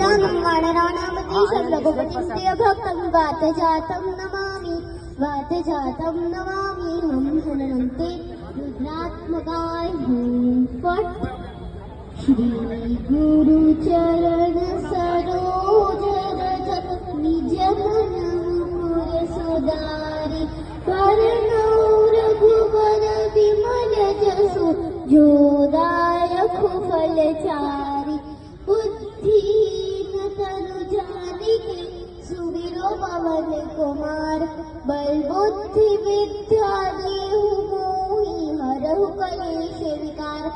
दानं वानराणामतीशं रघुपतिं प्रियभक्तं वातजातं नमामि हम हनन्ते रुद्रात्मकाय फट् श्री गुरु चरण सरोज रज निज मन मुकुर सुधारि करुणा रघुवर विमल जसु जोदायक फलचारि बुद्धिहीन तनु जानिके सुमिरो पवन कुमार बल बुद्धि विद्या देहु मोहि हरहु कलेश विकार।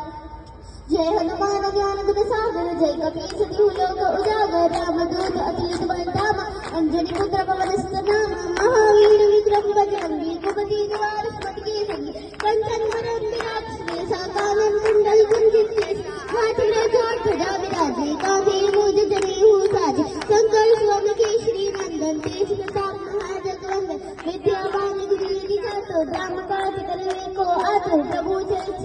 जय हनुमान ज्ञान गुण सागर जय कपीस तिहु लोक उजागर रामदूत अतुलित बल धामा अंजनी पुत्र पवन सुत नाम महावीर विक्रम बजरंगी कुमति निवार सुमति के संगी कंचन वरण विराट सुबेसा कानन कुंडल कुंजित केश हाथ में जोड़ ध्वजा विराजे कांधे मूज जनेऊ साजे शंकर स्वामी केशरी नंदन तेज प्रताप महाजगवंदन विद्यावान गुरुदेव जातो राम काज करे को आतुर प्रभु चरित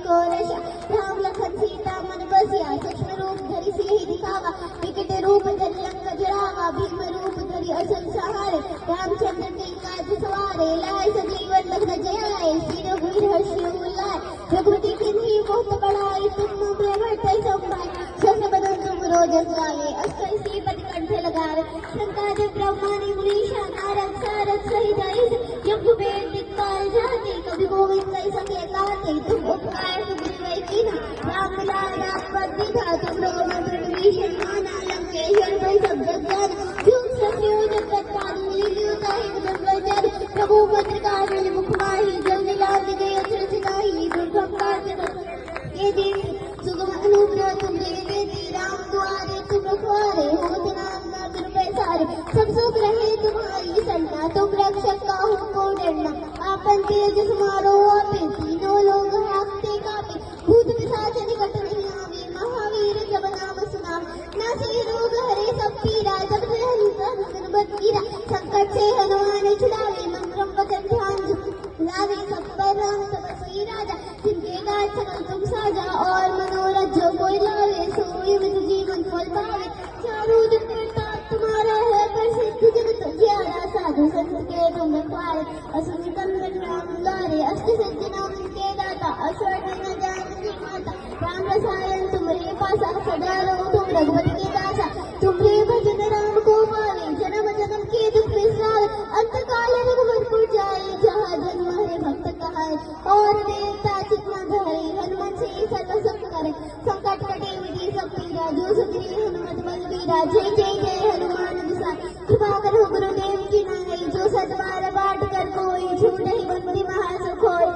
को रक्षा राम लखन सीता मन बसिया सूक्ष्म रूप धरि सिहि दिखावा विकट रूप धरि लंक जरावा भीम रूप धरि असुर सहारे रामचंद्र के काज सवारे लाए सजीवन लखन जयाए श्री रघुवीर हर्षि उल्लाय रघुपति किन्हीं बहुत बड़ाई तुम प्रवृत्त संभाय शस्त्र बदन तुम रोजस गावे अष्ट श्रीपति कंठ लगावे शंकर ब्रह्मानि मुनीषा नारद सारद सहित ऐसे जब कुबेर दिक्पाल जाते कभी गोविंद कई सके गाते तुम उपकार सुग्रीव कीन्हा राम मिलाए रामपद दीधा तुम लोग मंत्र विभीषण माना लंकेश्वर भय सब जग जान जुग संयोग तत्काल लील्यु ताहि जंगल जन प्रभु भद्रकाल मुख माहि जल लाल गए अचर चिताहि दुर्गम काज ये दिन सुगम अनुग्रह तुम देते राम द्वारे तुम रखवारे होत नाम ना तुम पैसारे सब सुख रहे तुम्हारी सन्ना तुम रक्षक काहू को डरना आपन तेज समारो आपे तीनों लोग हाकते कापे भूत पिशाच निकट नहीं आवे महावीर जब नाम सुनाम नासे रोग हरे सब पीरा जब से हनुमान कीरा संकट से हनुमान छुड़ावे मंत्रम वचन ध्यान लावे सब पर राम तपस्वी राजा जिनके काज सकल तुम साजा और मनोरथ जो कोई लावे सोई में जीवन फल पावे चारों दिन प्रताप तुम्हारा है प्रसिद्ध जगत ज्यादा साधु संत के तुम रखवारे असुर कंदन राम दुलारे अष्ट सिद्धि नाम के दाता अश्वत्थ न जानकी माता राम रसायन तुम्हारे पासा सदा रहो तुम रघुपति के दासा तुम्हारे भजन राम को पावे जन्म जन्म के दुख विसरावे अंत काल रघुवरपुर जाए जहाँ जन्म है भक्त कहाए और देवता चित्त धरे हनुमान से सर्व सुख करे संकट कटे विधि सब पीरा जो सुग्रीव हनुमत बलबीरा जय जय जय हनुमान गुसाई कृपा करो गुरुदेव की नाई जो सतबार बाट कर कोई छूटे बंदी महासुख होय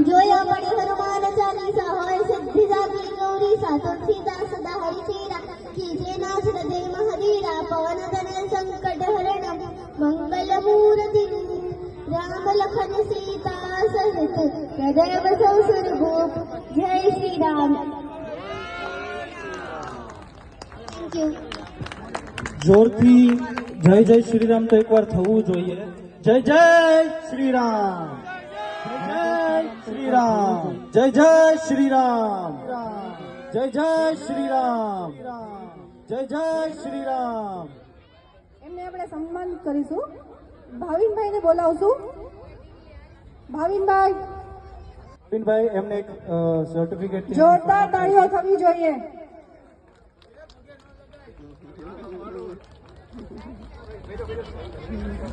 जो या पढ़े हनुमान चालीसा होय सिद्धि जाति गौरी सा तुलसीदास सदा हरि चेरा कीजे नाथ हृदय महावीरा पवन तनय संकट हरणम मंगल मूर्ति राम लखन सीता सहित सदैव सौसुर भूप जय श्री राम। Thank you. जोरथी जय जय श्री राम तो एक बार थवू જોઈએ जय जय श्री राम जय श्री राम जय जय श्री राम जय जय श्री राम जय जय श्री राम। એમને આપણે સન્માનિત કરીશું ભાવિનભાઈને બોલાવશું ભાવિનભાઈ એમને એક સર્ટિફિકેટ જોરદાર તાળીઓ થવી જોઈએ।